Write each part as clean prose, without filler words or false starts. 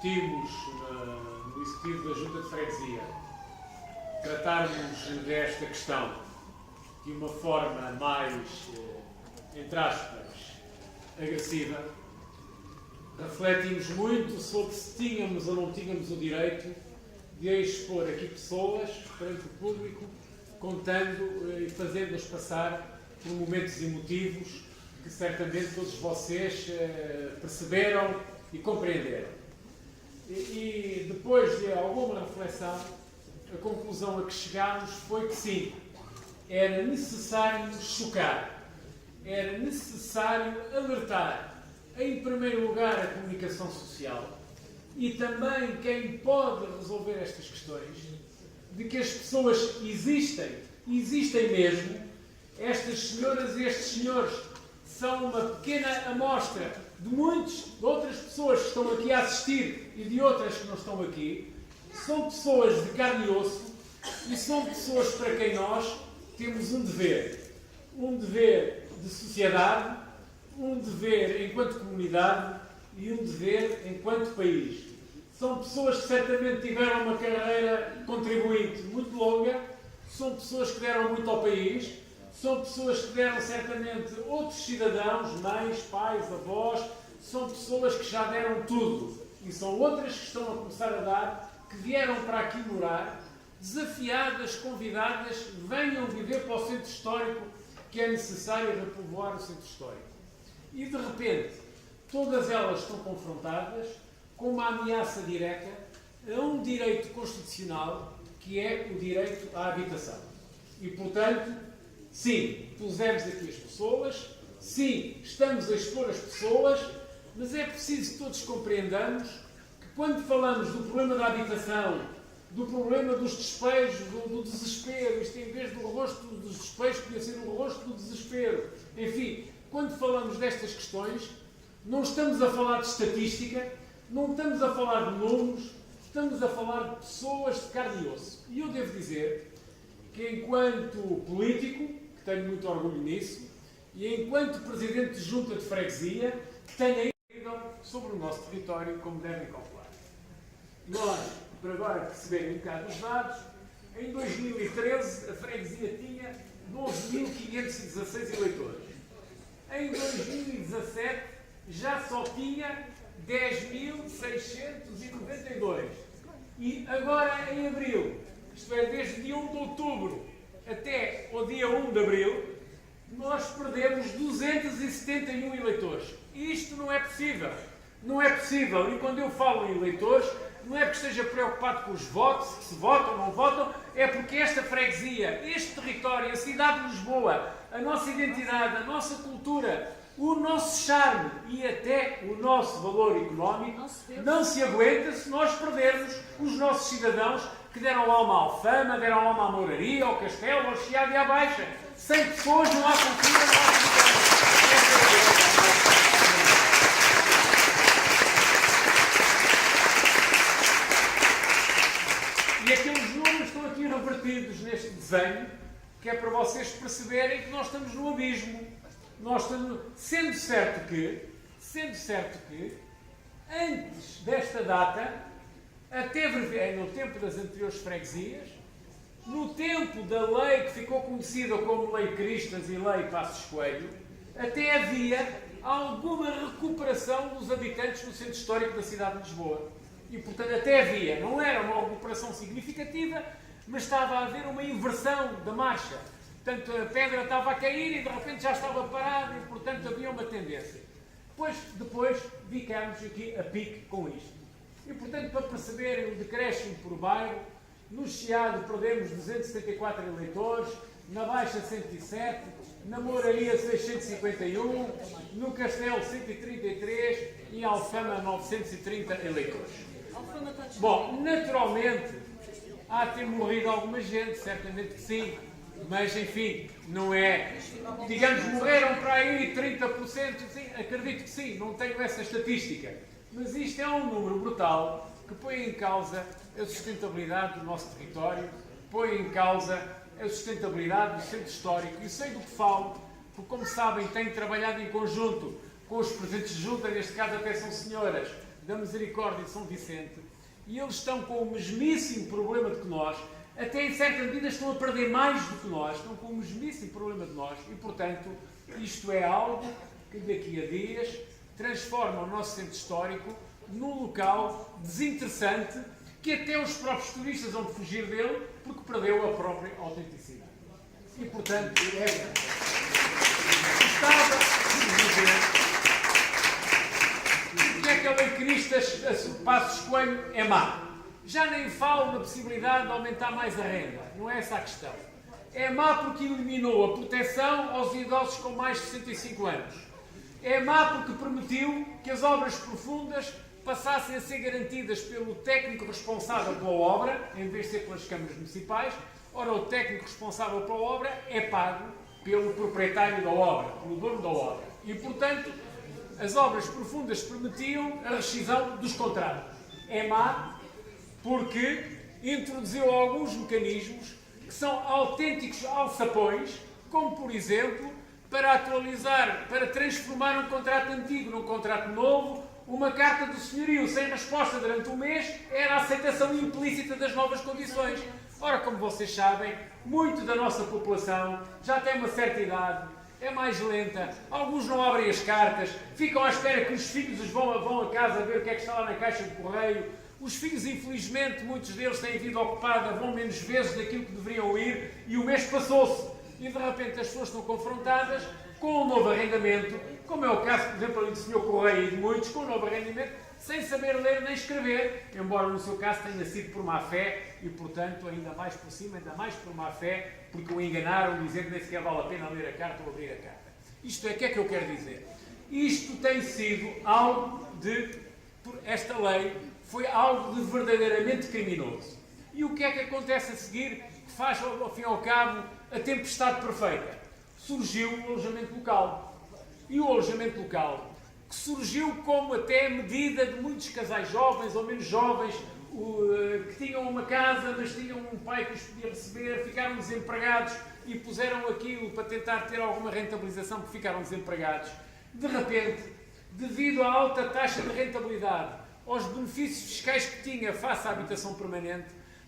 discutimos no Executivo da Junta de Freguesia, tratarmos desta questão de uma forma mais, entre aspas, agressiva, refletimos muito sobre se tínhamos ou não tínhamos o direito de expor aqui pessoas perante o público, contando e fazendo-nos passar por momentos emotivos que certamente todos vocês perceberam e compreenderam. E depois de alguma reflexão, a conclusão a que chegámos foi que sim, era necessário chocar, era necessário alertar, em primeiro lugar, a comunicação social e também quem pode resolver estas questões, de que as pessoas existem mesmo. Estas senhoras e estes senhores são uma pequena amostra de outras pessoas que estão aqui a assistir e de outras que não estão aqui. São pessoas de carne e osso e são pessoas para quem nós temos um dever de sociedade, um dever enquanto comunidade e um dever enquanto país. São pessoas que certamente tiveram uma carreira contribuinte muito longa, são pessoas que deram muito ao país, são pessoas que deram certamente outros cidadãos, mães, pais, avós, são pessoas que já deram tudo. E são outras que estão a começar a dar, que vieram para aqui morar, desafiadas, convidadas, venham viver para o centro histórico, que é necessário repovoar o centro histórico. E de repente, todas elas estão confrontadas com uma ameaça direta a um direito constitucional, que é o direito à habitação. E, portanto, sim, pusemos aqui as pessoas, sim, estamos a expor as pessoas, mas é preciso que todos compreendamos que quando falamos do problema da habitação, do problema dos despejos, do desespero, isto em vez do rosto dos despejos, podia ser o rosto do desespero. Enfim, quando falamos destas questões, não estamos a falar de estatística, não estamos a falar de números, estamos a falar de pessoas de carne e osso. E eu devo dizer que, enquanto político, que tenho muito orgulho nisso, e enquanto presidente de junta de freguesia, que tenho ainda sobre o nosso território, como devem calcular. Nós, para agora perceberem um bocado os dados, em 2013 a freguesia tinha 12.516 eleitores. Em 2017 já só tinha 10.692. E agora em abril, isto é, desde dia 1 de outubro até o dia 1 de abril, nós perdemos 271 eleitores. Isto não é possível. Não é possível. E quando eu falo em eleitores, não é porque esteja preocupado com os votos, se votam ou não votam, é porque esta freguesia, este território, a cidade de Lisboa, a nossa identidade, a nossa cultura, o nosso charme e até o nosso valor económico não se aguenta se nós perdermos os nossos cidadãos que deram alma à Alfama, deram alma à Mouraria, ao Castelo, ao Chiado e à Baixa. Sem pessoas não há cultura, não há cultura. E aqueles números estão aqui revertidos neste desenho, que é para vocês perceberem que nós estamos no abismo. Nós estamos, sendo certo que, antes desta data, até no tempo das anteriores freguesias, no tempo da lei que ficou conhecida como Lei Cristas e Lei Passos Coelho, até havia alguma recuperação dos habitantes no centro histórico da cidade de Lisboa. E, portanto, até havia, não era uma recuperação significativa, mas estava a haver uma inversão da marcha. Portanto, a pedra estava a cair e de repente já estava parada e, portanto, havia uma tendência. Depois ficámos aqui a pique com isto. E, portanto, para perceberem o decréscimo por bairro, no Chiado perdemos 274 eleitores, na Baixa 107, na Mouraria 651, no Castelo 133 e em Alfama 930 eleitores. Bom, naturalmente, há de ter morrido alguma gente, certamente que sim. Mas, enfim, não é... Digamos, morreram para aí 30%, sim, acredito que sim, não tenho essa estatística. Mas isto é um número brutal que põe em causa a sustentabilidade do nosso território, põe em causa a sustentabilidade do centro histórico. E sei do que falo, porque, como sabem, tenho trabalhado em conjunto com os presidentes de junta, neste caso até são senhoras, da Misericórdia de São Vicente, e eles estão com o mesmíssimo problema de que nós, até em certa medida estão a perder mais do que nós, estão com o mesmíssimo problema de nós, e portanto isto é algo que daqui a dias transforma o nosso centro histórico num local desinteressante, que até os próprios turistas vão fugir dele, porque perdeu a própria autenticidade. E portanto, gostava de dizer que é que a Lei Cristas, a Passos Coelho, é má. Já nem falo na possibilidade de aumentar mais a renda, não é essa a questão. É má porque eliminou a proteção aos idosos com mais de 65 anos. É má porque permitiu que as obras profundas passassem a ser garantidas pelo técnico responsável pela obra, em vez de ser pelas câmaras municipais. Ora, o técnico responsável pela obra é pago pelo proprietário da obra, pelo dono da obra. E, portanto, as obras profundas permitiam a rescisão dos contratos. É má porque introduziu alguns mecanismos que são autênticos alçapões, como, por exemplo, para atualizar, para transformar um contrato antigo num contrato novo, uma carta do senhorio sem resposta durante um mês era a aceitação implícita das novas condições. Ora, como vocês sabem, muito da nossa população já tem uma certa idade, é mais lenta, alguns não abrem as cartas, ficam à espera que os filhos vão a casa ver o que é que está lá na caixa de correio. Os filhos, infelizmente, muitos deles têm vida ocupada, vão menos vezes daquilo que deveriam ir, e o mês passou-se. E de repente as pessoas estão confrontadas com um novo arrendamento, como é o caso, por exemplo, do Sr. Correia e de muitos, com um novo arrendamento, sem saber ler nem escrever, embora no seu caso tenha sido por má fé e, portanto, ainda mais por cima, ainda mais por má fé, porque o enganaram dizendo que nem sequer vale a pena ler a carta ou abrir a carta. Isto é, o que é que eu quero dizer? Isto tem sido algo de... Esta lei foi algo de verdadeiramente criminoso. E o que é que acontece a seguir que faz, ao fim e ao cabo, a tempestade perfeita? Surgiu o alojamento local. E o alojamento local, que surgiu como até medida de muitos casais jovens ou menos jovens, que tinham uma casa, mas tinham um pai que os podia receber, ficaram desempregados e puseram aquilo para tentar ter alguma rentabilização, porque ficaram desempregados. De repente, devido à alta taxa de rentabilidade, aos benefícios fiscais que tinha face à habitação permanente,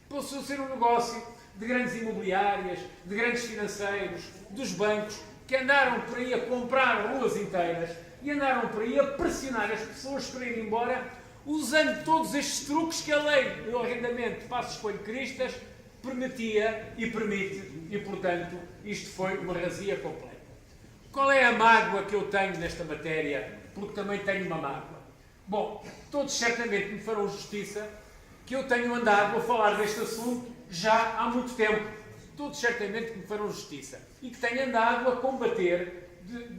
passou a ser um negócio de grandes imobiliárias, de grandes financeiros, dos bancos, que andaram por aí a comprar ruas inteiras e andaram por aí a pressionar as pessoas para ir embora, usando todos estes truques que a lei do arrendamento de Passos Coelho Cristas permitia e permite, e portanto isto foi uma razia completa. Qual é a mágoa que eu tenho nesta matéria? Porque também tenho uma mágoa. Bom, todos certamente me farão justiça que eu tenho andado a falar deste assunto já há muito tempo. Todos certamente me farão justiça. E que tenho andado a combater,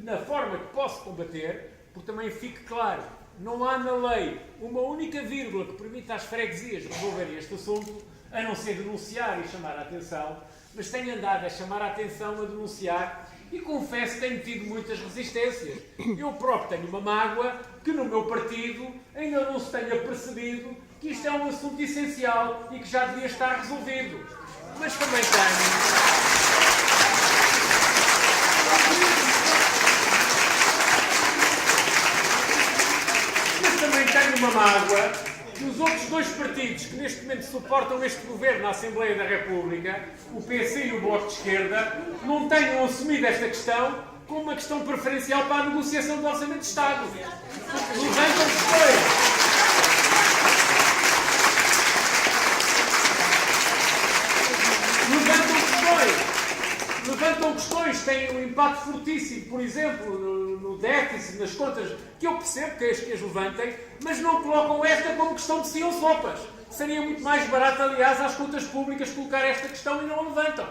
na forma que posso combater, porque também fique claro, não há na lei uma única vírgula que permita às freguesias resolverem este assunto, a não ser denunciar e chamar a atenção, mas tenho andado a chamar a atenção, a denunciar, e confesso que tenho tido muitas resistências. Eu próprio tenho uma mágoa que no meu partido ainda não se tenha percebido que isto é um assunto essencial e que já devia estar resolvido. Mas também tenho uma mágoa que os outros dois partidos que neste momento suportam este governo na Assembleia da República, o PC e o Bloco de Esquerda, não tenham assumido esta questão como uma questão preferencial para a negociação do Orçamento de Estado. Levantam questões, têm um impacto fortíssimo, por exemplo, no déficit, nas contas, que eu percebo que as levantem, mas não colocam esta como questão de sim ou sopas. Seria muito mais barato, aliás, às contas públicas colocar esta questão e não a levantam.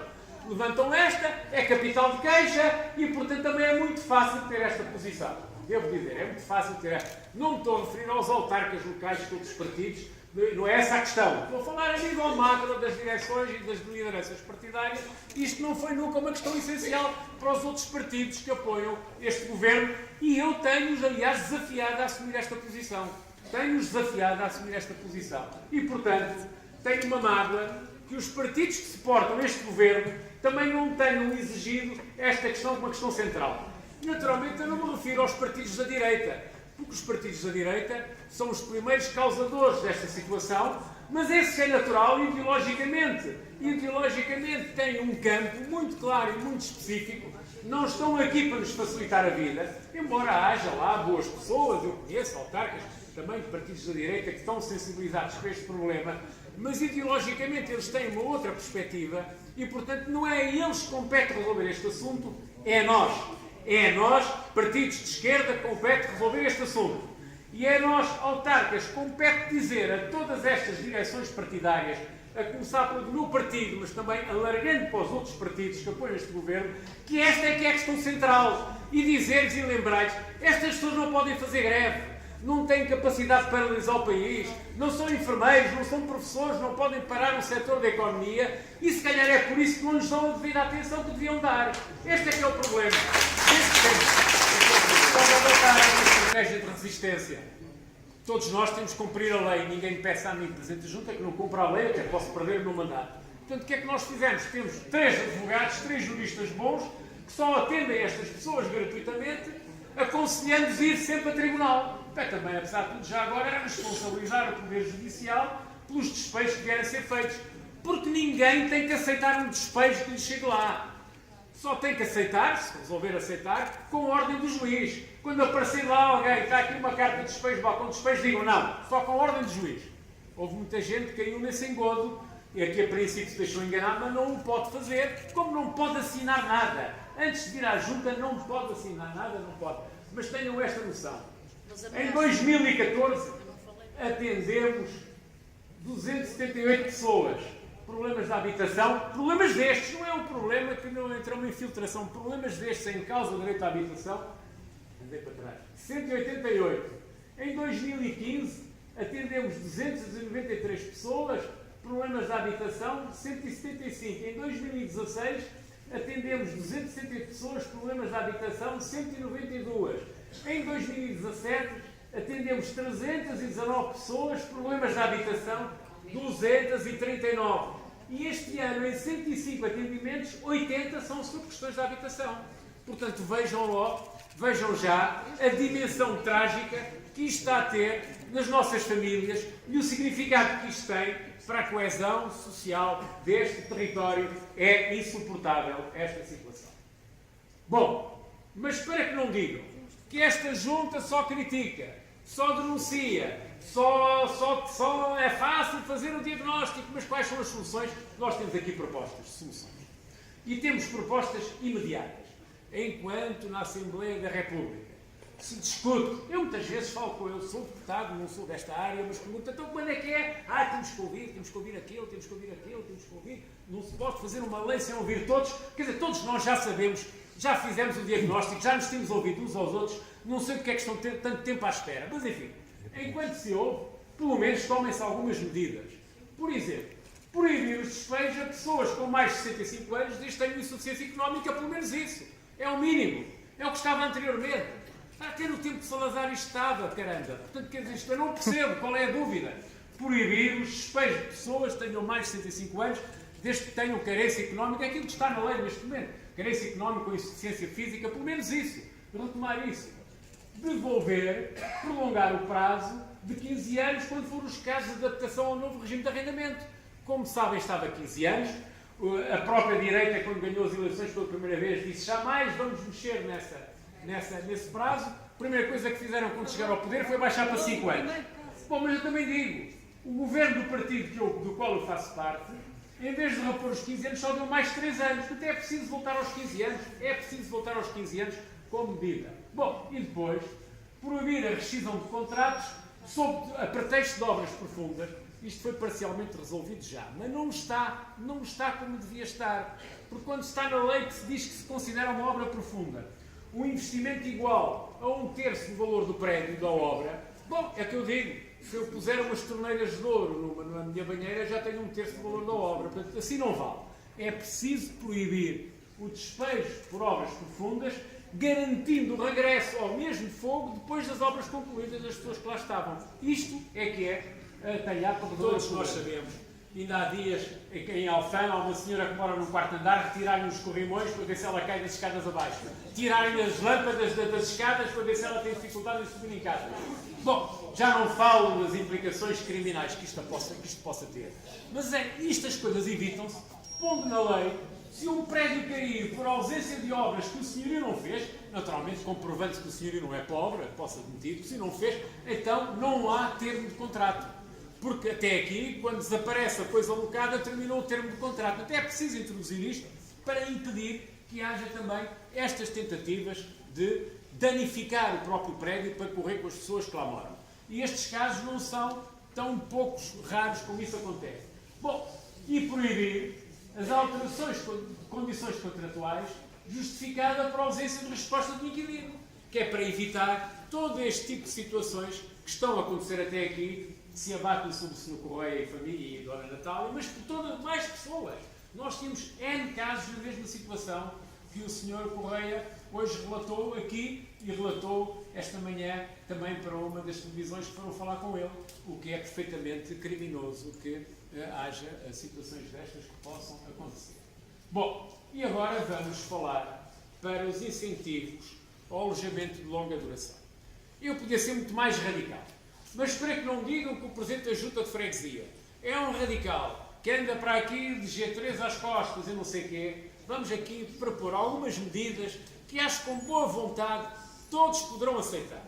Levantam esta, é capital de queixa e, portanto, também é muito fácil ter esta posição. Devo dizer, é muito fácil ter esta. Não me estou a referir aos autarcas locais de todos os partidos, não é essa a questão. Estou a falar a nível macro das direções e das lideranças partidárias. Isto não foi nunca uma questão essencial para os outros partidos que apoiam este governo e eu tenho-os, aliás, desafiado a assumir esta posição. Tenho-os desafiado a assumir esta posição. E, portanto, tenho uma mágoa que os partidos que suportam este governo também não tenham exigido esta questão como uma questão central. Naturalmente, eu não me refiro aos partidos da direita, porque os partidos da direita são os primeiros causadores desta situação, mas esse é natural ideologicamente. Ideologicamente têm um campo muito claro e muito específico, não estão aqui para nos facilitar a vida, embora haja lá boas pessoas, eu conheço autarcas também de partidos da direita que estão sensibilizados com este problema, mas ideologicamente eles têm uma outra perspectiva e, portanto, não é a eles que compete resolver este assunto, é a nós. É a nós, partidos de esquerda, que compete resolver este assunto. E é a nós, autarcas, que compete dizer a todas estas direções partidárias, a começar pelo meu partido, mas também alargando para os outros partidos que apoiam este governo, que esta é que é a questão central. E dizer-lhes e lembrar-lhes, estas pessoas não podem fazer greve, não têm capacidade de paralisar o país, não são enfermeiros, não são professores, não podem parar o setor da economia e se calhar é por isso que não nos dão a devida atenção que deviam dar. Este é que é o problema. Estão a adotar esta estratégia de resistência. Todos nós temos que cumprir a lei. Ninguém me peça a mim, Presidente da Junta, que não cumpra a lei, até posso perder o meu mandato. Portanto, o que é que nós fizemos? Temos 3 advogados, 3 juristas bons, que só atendem estas pessoas gratuitamente, aconselhando-os a ir sempre a tribunal. Também, apesar de tudo, já agora era responsabilizar o Poder Judicial pelos despejos que vierem a ser feitos. Porque ninguém tem que aceitar um despejo que lhe chegue lá. Só tem que aceitar, se resolver aceitar, com a ordem do juiz. Quando aparecer lá alguém, está aqui uma carta de despejo, balcão de despejo, digam não, só com a ordem do juiz. Houve muita gente que caiu nesse engodo, e aqui a princípio se deixou enganar, mas não o pode fazer, como não pode assinar nada. Antes de vir à junta não pode assinar nada, não pode. Mas tenham esta noção. Em 2014 atendemos 278 pessoas. Problemas de habitação, problemas destes, não é um problema que não entra uma infiltração, problemas destes em causa do direito à habitação, andei para trás, 188. Em 2015 atendemos 293 pessoas, problemas de habitação, 175. Em 2016 atendemos 270 pessoas, problemas de habitação, 192. Em 2017 atendemos 319 pessoas, problemas de habitação, 239. E este ano, em 105 atendimentos, 80 são sobre questões de habitação. Portanto, vejam já a dimensão trágica que isto está a ter nas nossas famílias e o significado que isto tem para a coesão social deste território. É insuportável esta situação. Bom, mas para que não digam que esta junta só critica, só denuncia, só é fácil fazer o diagnóstico, mas quais são as soluções? Nós temos aqui propostas de soluções. E temos propostas imediatas. Enquanto na Assembleia da República se discute, eu muitas vezes falo com ele, sou deputado, não sou desta área, mas pergunto, então quando é que é? Temos que ouvir aquilo, temos que ouvir. Não se pode fazer uma lei sem ouvir todos. Quer dizer, todos nós já sabemos, já fizemos o diagnóstico, já nos temos ouvido uns aos outros, não sei porque é que estão tanto tempo à espera. Mas enfim, enquanto se ouve, pelo menos tomem-se algumas medidas. Por exemplo, proibir os despejos a pessoas com mais de 65 anos desde que tenham insuficiência económica, pelo menos isso. É o mínimo. É o que estava anteriormente. Até no tempo de Salazar isto estava, caramba. Portanto, quer dizer, isto eu não percebo qual é a dúvida. Proibir os despejos de pessoas que tenham mais de 65 anos desde que tenham carência económica, é aquilo que está na lei neste momento. Carência económica ou insuficiência física, pelo menos isso. Retomar isso. Prolongar o prazo de 15 anos quando for os casos de adaptação ao novo regime de arrendamento. Como sabem, estava 15 anos. A própria direita, quando ganhou as eleições pela primeira vez, disse jamais vamos mexer nesse prazo. A primeira coisa que fizeram quando chegaram ao poder foi baixar para 5 anos. Bom, mas eu também digo, o governo do partido do qual eu faço parte, em vez de repor os 15 anos, só deu mais 3 anos. Portanto, é preciso voltar aos 15 anos. É preciso voltar aos 15 anos como medida. Bom, e depois, proibir a rescisão de contratos a pretexto de obras profundas. Isto foi parcialmente resolvido já, mas não está como devia estar. Porque quando está na lei que se diz que se considera uma obra profunda, um investimento igual a 1/3 do valor do prédio da obra, bom, é que eu digo, se eu puser umas torneiras de ouro na minha banheira, já tenho 1/3 do valor da obra. Portanto, assim não vale. É preciso proibir o despejo por obras profundas, garantindo o regresso ao mesmo fogo depois das obras concluídas das pessoas que lá estavam. Isto é que é talhar para todos nós sabemos Ainda há dias, em Alfama, há uma senhora que mora num quarto andar, retirarem os corrimões para ver se ela cai das escadas abaixo. Tirarem as lâmpadas das escadas para ver se ela tem dificuldade em subir em casa. Bom, já não falo das implicações criminais que isto possa ter. Mas estas coisas evitam-se, pondo na lei, se um prédio cair por ausência de obras que o senhorio não fez, naturalmente comprovando-se que o senhorio não é pobre, posso admitir que se não fez, então não há termo de contrato. Porque até aqui, quando desaparece a coisa alocada, terminou o termo de contrato. Até é preciso introduzir isto para impedir que haja também estas tentativas de danificar o próprio prédio para correr com as pessoas que lá moram. E estes casos não são tão poucos raros como isso acontece. Bom, e proibir as alterações de condições contratuais justificada por ausência de resposta de inquilino, que é para evitar todo este tipo de situações que estão a acontecer até aqui, que se abatem sobre o Sr. Correia e família e Dona Natália, mas por todas mais pessoas. Nós tínhamos N casos na mesma situação que o Sr. Correia hoje relatou aqui e relatou esta manhã também para uma das televisões que foram falar com ele, o que é perfeitamente criminoso que haja situações destas que possam acontecer. Bom, e agora vamos falar para os incentivos ao alojamento de longa duração. Eu podia ser muito mais radical, mas para que não digam que o Presidente da Junta de Freguesia é um radical que anda para aqui de G3 às costas e não sei o quê, vamos aqui propor algumas medidas que acho que com boa vontade todos poderão aceitar.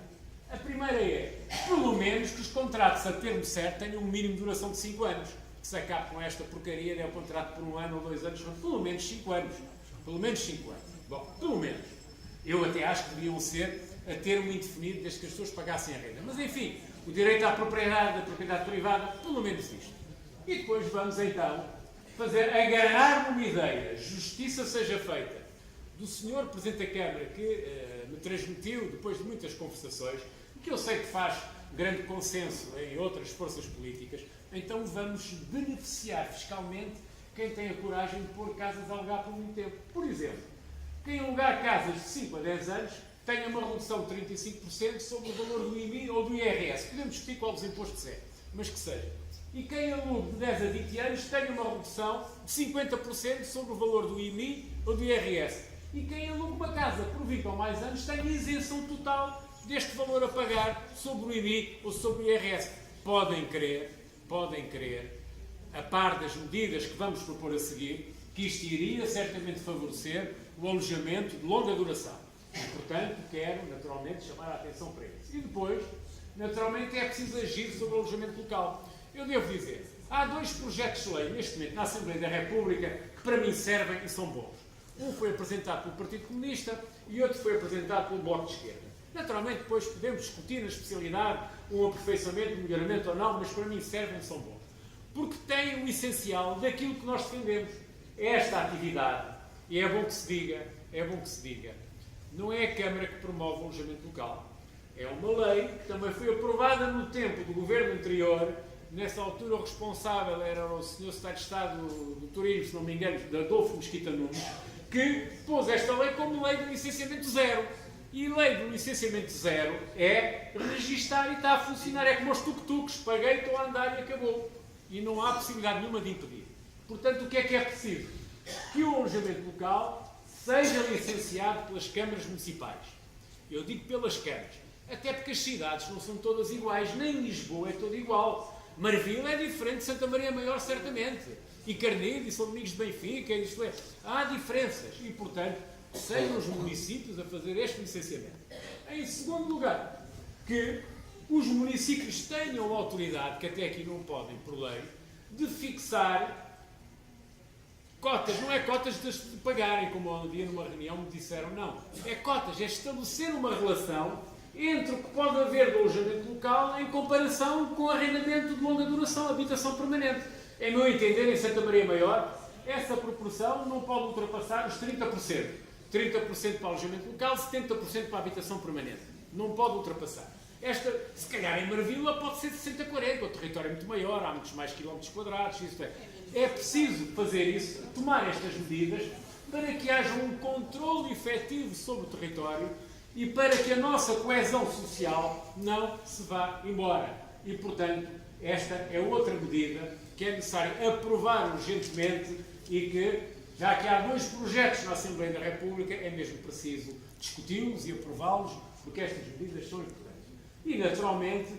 A primeira é, pelo menos, que os contratos a termo certo tenham um mínimo de duração de 5 anos. Que se acabe com esta porcaria, é o contrato por 1 ano ou 2 anos, pelo menos 5 anos. Pelo menos 5 anos. Bom, pelo menos. Eu até acho que deviam ser a termo indefinido, desde que as pessoas pagassem a renda. Mas, enfim, o direito à propriedade, da propriedade privada, pelo menos isto. E depois vamos, então, agarrar numa ideia, justiça seja feita, do Sr. Presidente da Câmara, que me transmitiu, depois de muitas conversações, que eu sei que faz grande consenso em outras forças políticas, então vamos beneficiar fiscalmente quem tem a coragem de pôr casas a alugar por muito tempo. Por exemplo, quem alugar casas de 5 a 10 anos tenha uma redução de 35% sobre o valor do IMI ou do IRS. Podemos discutir qual dos impostos é, mas que seja. E quem alugue de 10 a 20 anos tenha uma redução de 50% sobre o valor do IMI ou do IRS. E quem alugue uma casa por 20 ou mais anos tenha isenção total deste valor a pagar sobre o IMI ou sobre o IRS. Podem crer, a par das medidas que vamos propor a seguir, que isto iria certamente favorecer o alojamento de longa duração. E, portanto, quero, naturalmente, chamar a atenção para isso. E depois, naturalmente, é preciso agir sobre o alojamento local. Eu devo dizer, há 2 projetos de lei, neste momento, na Assembleia da República, que para mim servem e são bons. Um foi apresentado pelo Partido Comunista e outro foi apresentado pelo Bloco de Esquerda. Naturalmente, depois podemos discutir na especialidade um aperfeiçoamento, um melhoramento ou não, mas para mim servem e são bons. Porque têm o essencial daquilo que nós defendemos. É esta atividade. E é bom que se diga, não é a Câmara que promove o alojamento local. É uma lei que também foi aprovada no tempo do governo anterior. Nessa altura o responsável era o Sr. Secretário de Estado do Turismo, se não me engano, de Adolfo Mesquita Nunes, que pôs esta lei como lei do licenciamento zero. E lei do licenciamento zero é registar e está a funcionar. É como os tuk-tuks, paguei, estou a andar e acabou. E não há possibilidade nenhuma de impedir. Portanto, o que é preciso? Que o alojamento local seja licenciado pelas câmaras municipais. Eu digo pelas câmaras, até porque as cidades não são todas iguais, nem Lisboa é toda igual. Marvila é diferente de Santa Maria Maior, certamente. E Carnide, e São Domingos de Benfica, isto é. Há diferenças. E, portanto, sejam os municípios a fazer este licenciamento. Em segundo lugar, que os municípios tenham autoridade, que até aqui não podem, por lei, de fixar cotas. Não é cotas de pagarem, como um dia numa reunião me disseram, não. É cotas, é estabelecer uma relação entre o que pode haver do alojamento local em comparação com arrendamento de longa duração, habitação permanente. É meu entender, em Santa Maria Maior, essa proporção não pode ultrapassar os 30%. 30% para alojamento local, 70% para habitação permanente. Não pode ultrapassar. Esta, se calhar em Marvila, pode ser 60-40, o território é muito maior, há muitos mais quilómetros quadrados, isso é. É preciso fazer isso, tomar estas medidas, para que haja um controle efetivo sobre o território e para que a nossa coesão social não se vá embora. e, portanto, esta é outra medida que é necessário aprovar urgentemente e que, já que há 2 projetos na Assembleia da República, é mesmo preciso discuti-los e aprová-los, porque estas medidas são importantes. E, naturalmente,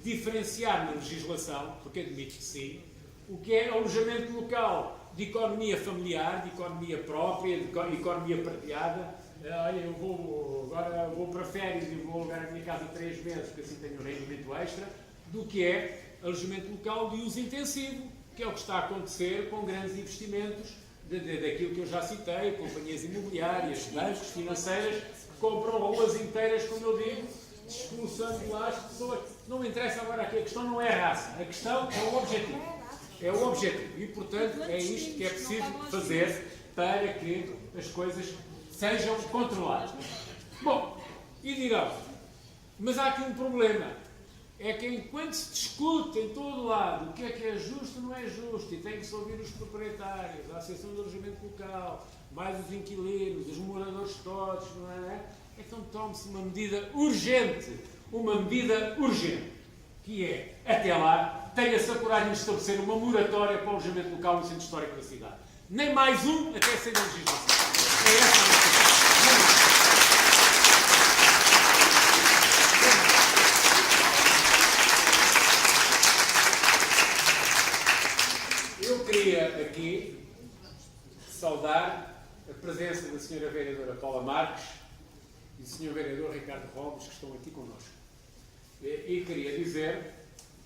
diferenciar na legislação, porque admite que sim, o que é alojamento local de economia familiar, de economia própria, de economia partilhada. Olha, eu agora vou para férias e vou alugar a minha casa 3 meses, porque assim tenho um rendimento extra, do que é alojamento local de uso intensivo, que é o que está a acontecer com grandes investimentos daquilo que eu já citei, companhias imobiliárias, bancos, financeiras, que compram ruas inteiras, como eu digo, expulsando lá as pessoas. Não me interessa agora aqui, a questão não é a raça, a questão é o objetivo. É o objetivo. E, portanto, é isto que é preciso fazer para que as coisas sejam controladas. Bom, e dirão, mas há aqui um problema. É que enquanto se discute em todo lado o que é justo ou não é justo, e tem que se ouvir os proprietários, a Associação de Alojamento Local, mais os inquilinos, os moradores todos, não é? Então tome-se uma medida urgente, que é, até lá, tenha-se a coragem de estabelecer uma moratória para o alojamento local no centro histórico da cidade. Nem mais um até sair da legislação. É essa a nossa Eu queria aqui saudar a presença da Sra. Vereadora Paula Marques e do Sr. Vereador Ricardo Robles, que estão aqui connosco. E queria dizer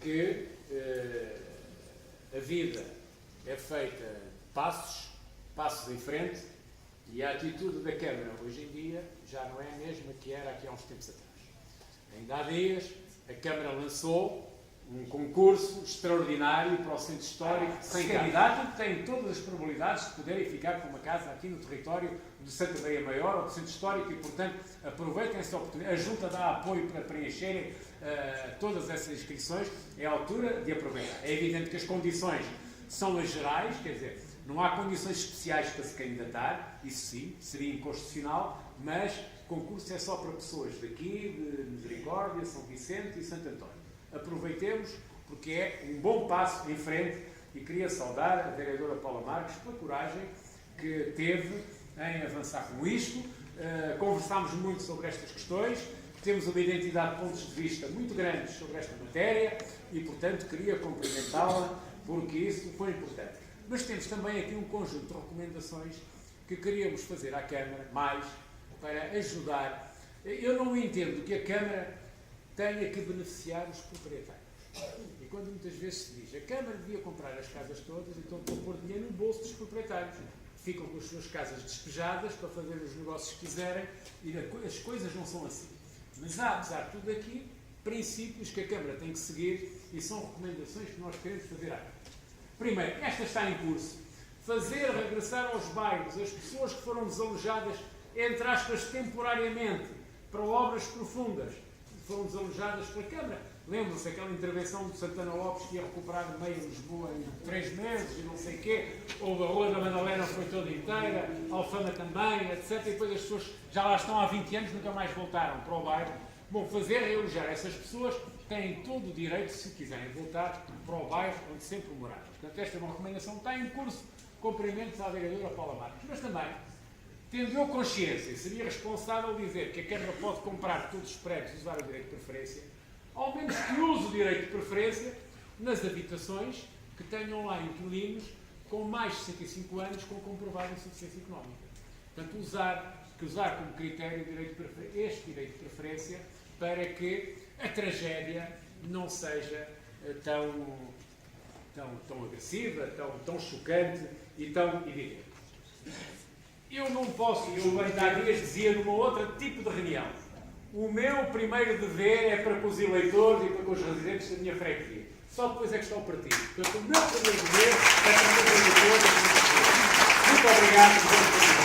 que a vida é feita de passos em frente, e a atitude da Câmara hoje em dia já não é a mesma que era aqui há uns tempos atrás. Ainda há dias, a Câmara lançou um concurso extraordinário para o centro histórico, sem candidato, que tem todas as probabilidades de poderem ficar com uma casa aqui no território de Santa Maria Maior ou do centro histórico, e, portanto, aproveitem essa oportunidade. A Junta dá apoio para preencherem todas essas inscrições, é a altura de aproveitar. É evidente que as condições são as gerais, quer dizer, não há condições especiais para se candidatar, isso sim, seria inconstitucional, mas concurso é só para pessoas daqui, de Misericórdia, São Vicente e Santo António. Aproveitemos, porque é um bom passo em frente, e queria saudar a vereadora Paula Marques pela coragem que teve em avançar com isto. Conversámos muito sobre estas questões, temos uma identidade de pontos de vista muito grandes sobre esta matéria e, portanto, queria cumprimentá-la porque isso foi importante. Mas temos também aqui um conjunto de recomendações que queríamos fazer à Câmara, mais, para ajudar. Eu não entendo que a Câmara tenha que beneficiar os proprietários. E quando muitas vezes se diz, a Câmara devia comprar as casas todas, então estão a pôr dinheiro no bolso dos proprietários. Ficam com as suas casas despejadas para fazer os negócios que quiserem, e as coisas não são assim. Mas há, apesar de tudo aqui, princípios que a Câmara tem que seguir e são recomendações que nós queremos fazer à Câmara. Primeiro, esta está em curso. Fazer regressar aos bairros as pessoas que foram desalojadas, entre aspas, temporariamente, para obras profundas, foram desalojadas pela Câmara. Lembram-se aquela intervenção do Santana Lopes que ia recuperar meio Lisboa em 3 meses e não sei o quê, ou a Rua da Madalena foi toda inteira, a Alfama também, etc. E depois as pessoas já lá estão há 20 anos, nunca mais voltaram para o bairro. Bom, fazer realojar essas pessoas, têm todo o direito, se quiserem voltar, para o bairro onde sempre moraram. Portanto, esta é uma recomendação, está em curso, cumprimentos à vereadora Paula Marques. Mas também, tendo eu consciência, seria responsável dizer que a Câmara pode comprar todos os prédios e usar o direito de preferência, ao menos que use o direito de preferência nas habitações que tenham lá inquilinos com mais de 65 anos com comprovada insuficiência económica. Portanto, usar como critério este direito de preferência para que a tragédia não seja tão agressiva, tão chocante e tão evidente. Eu não posso, eu há dias dizia numa outra tipo de reunião, o meu primeiro dever é para com os eleitores e para com os residentes da minha freguesia. Só depois é que está o partido. Portanto, o meu primeiro dever é para com os eleitores e para com os residentes. Muito obrigado por